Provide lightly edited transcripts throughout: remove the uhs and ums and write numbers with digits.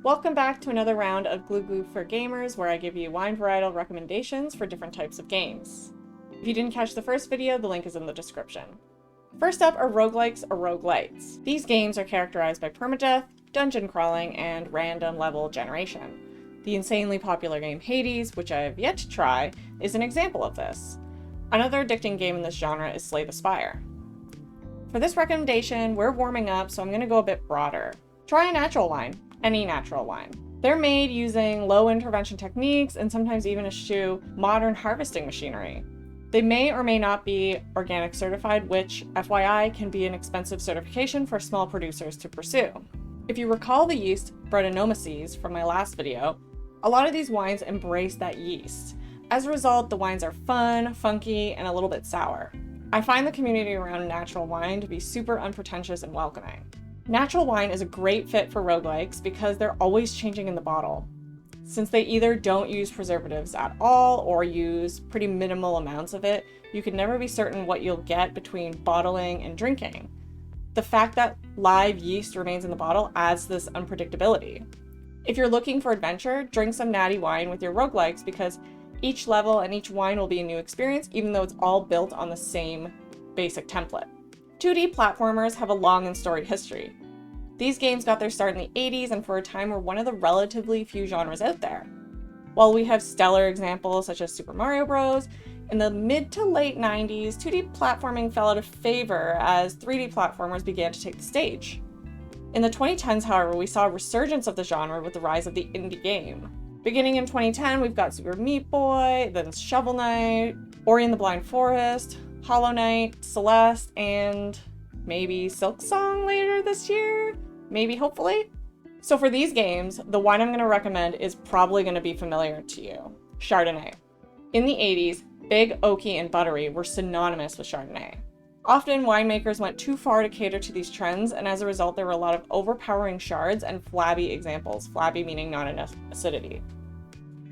Welcome back to another round of Glou for Gamers, where I give you wine varietal recommendations for different types of games. If you didn't catch the first video, the link is in the description. First up are roguelikes or roguelites. These games are characterized by permadeath, dungeon crawling, and random level generation. The insanely popular game Hades, which I have yet to try, is an example of this. Another addicting game in this genre is Slay the Spire. For this recommendation, we're warming up, so I'm going to go a bit broader. Try a natural wine. Any natural wine. They're made using low intervention techniques and sometimes even eschew modern harvesting machinery. They may or may not be organic certified, which, FYI, can be an expensive certification for small producers to pursue. If you recall the yeast Brettanomyces from my last video, a lot of these wines embrace that yeast. As a result, the wines are fun, funky, and a little bit sour. I find the community around natural wine to be super unpretentious and welcoming. Natural wine is a great fit for roguelikes because they're always changing in the bottle. Since they either don't use preservatives at all or use pretty minimal amounts of it, you can never be certain what you'll get between bottling and drinking. The fact that live yeast remains in the bottle adds this unpredictability. If you're looking for adventure, drink some natty wine with your roguelikes because each level and each wine will be a new experience, even though it's all built on the same basic template. 2D platformers have a long and storied history. These games got their start in the 80s and for a time were one of the relatively few genres out there. While we have stellar examples such as Super Mario Bros., in the mid to late 90s, 2D platforming fell out of favor as 3D platformers began to take the stage. In the 2010s, however, we saw a resurgence of the genre with the rise of the indie game. Beginning in 2010, we've got Super Meat Boy, then Shovel Knight, Ori and the Blind Forest, Hollow Knight, Celeste, and maybe Silksong later this year? Maybe, hopefully? So for these games, the wine I'm going to recommend is probably going to be familiar to you, Chardonnay. In the 80s, big, oaky, and buttery were synonymous with Chardonnay. Often, winemakers went too far to cater to these trends, and as a result, there were a lot of overpowering chards and flabby examples, flabby meaning not enough acidity.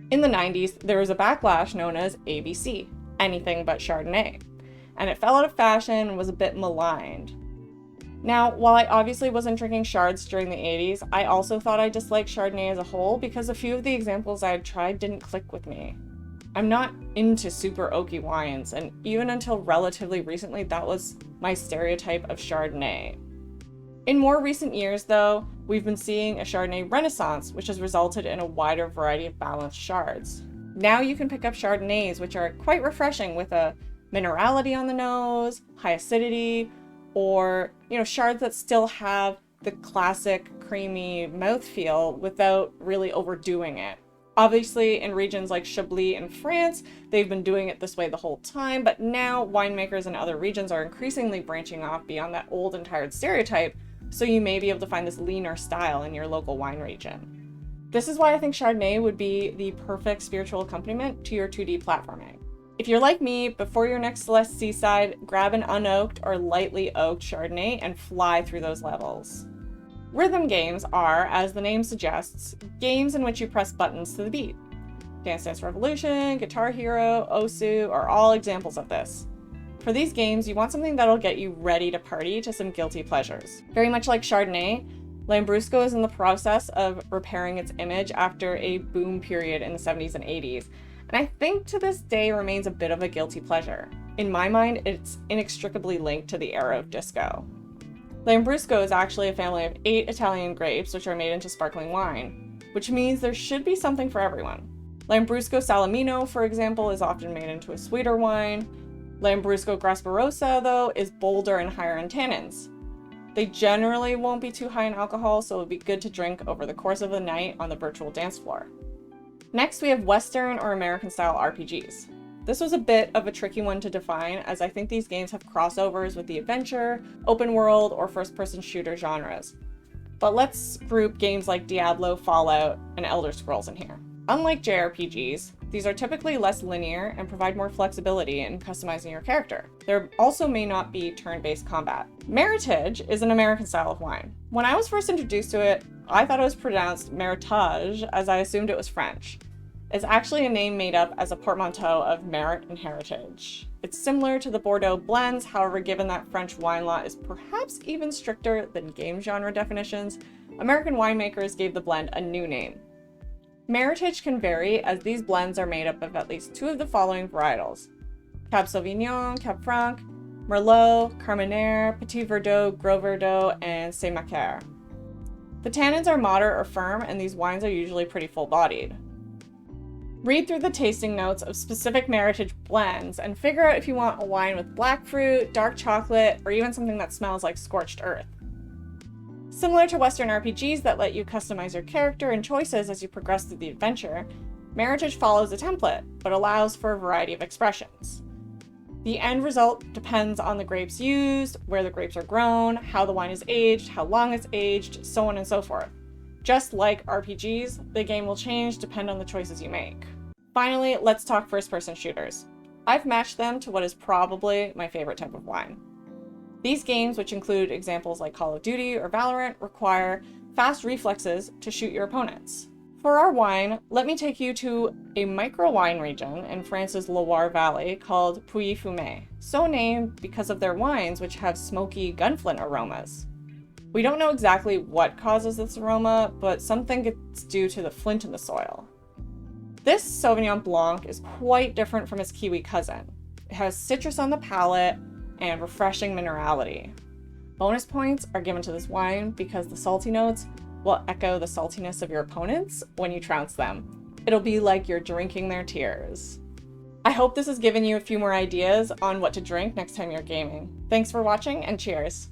In the 90s, there was a backlash known as ABC, anything but Chardonnay, and it fell out of fashion and was a bit maligned. Now, while I obviously wasn't drinking Chards during the 80s, I also thought I disliked Chardonnay as a whole because a few of the examples I had tried didn't click with me. I'm not into super oaky wines, and even until relatively recently, that was my stereotype of Chardonnay. In more recent years, though, we've been seeing a Chardonnay renaissance, which has resulted in a wider variety of balanced Chards. Now you can pick up Chardonnays, which are quite refreshing with a minerality on the nose, high acidity, or, Chards that still have the classic creamy mouthfeel without really overdoing it. Obviously, in regions like Chablis in France, they've been doing it this way the whole time, but now winemakers in other regions are increasingly branching off beyond that old and tired stereotype, so you may be able to find this leaner style in your local wine region. This is why I think Chardonnay would be the perfect spiritual accompaniment to your 2D platforming. If you're like me, before your next Celeste Seaside, grab an unoaked or lightly oaked Chardonnay and fly through those levels. Rhythm games are, as the name suggests, games in which you press buttons to the beat. Dance Dance Revolution, Guitar Hero, Osu are all examples of this. For these games, you want something that'll get you ready to party to some guilty pleasures. Very much like Chardonnay, Lambrusco is in the process of repairing its image after a boom period in the 70s and 80s. And I think to this day remains a bit of a guilty pleasure. In my mind, it's inextricably linked to the era of disco. Lambrusco is actually a family of 8 Italian grapes which are made into sparkling wine, which means there should be something for everyone. Lambrusco Salamino, for example, is often made into a sweeter wine. Lambrusco Grasparosa, though, is bolder and higher in tannins. They generally won't be too high in alcohol, so it would be good to drink over the course of the night on the virtual dance floor. Next, we have Western or American-style RPGs. This was a bit of a tricky one to define, as I think these games have crossovers with the adventure, open world, or first-person shooter genres. But let's group games like Diablo, Fallout, and Elder Scrolls in here. Unlike JRPGs, these are typically less linear and provide more flexibility in customizing your character. There also may not be turn-based combat. Meritage is an American style of wine. When I was first introduced to it, I thought it was pronounced Meritage, as I assumed it was French. It's actually a name made up as a portmanteau of merit and heritage. It's similar to the Bordeaux blends, however, given that French wine law is perhaps even stricter than game genre definitions, American winemakers gave the blend a new name. Meritage can vary, as these blends are made up of at least 2 of the following varietals: Cab Sauvignon, Cab Franc, Merlot, Carmenere, Petit Verdot, Gros Verdot, and Saint Macaire. The tannins are moderate or firm, and these wines are usually pretty full-bodied. Read through the tasting notes of specific Meritage blends and figure out if you want a wine with black fruit, dark chocolate, or even something that smells like scorched earth. Similar to Western RPGs that let you customize your character and choices as you progress through the adventure, Meritage follows a template, but allows for a variety of expressions. The end result depends on the grapes used, where the grapes are grown, how the wine is aged, how long it's aged, so on and so forth. Just like RPGs, the game will change depending on the choices you make. Finally, let's talk first-person shooters. I've matched them to what is probably my favorite type of wine. These games, which include examples like Call of Duty or Valorant, require fast reflexes to shoot your opponents. For our wine, let me take you to a micro wine region in France's Loire Valley called Pouilly-Fumé, so named because of their wines which have smoky gunflint aromas. We don't know exactly what causes this aroma, but some think it's due to the flint in the soil. This Sauvignon Blanc is quite different from its Kiwi cousin. It has citrus on the palate and refreshing minerality. Bonus points are given to this wine because the salty notes will echo the saltiness of your opponents when you trounce them. It'll be like you're drinking their tears. I hope this has given you a few more ideas on what to drink next time you're gaming. Thanks for watching, and cheers!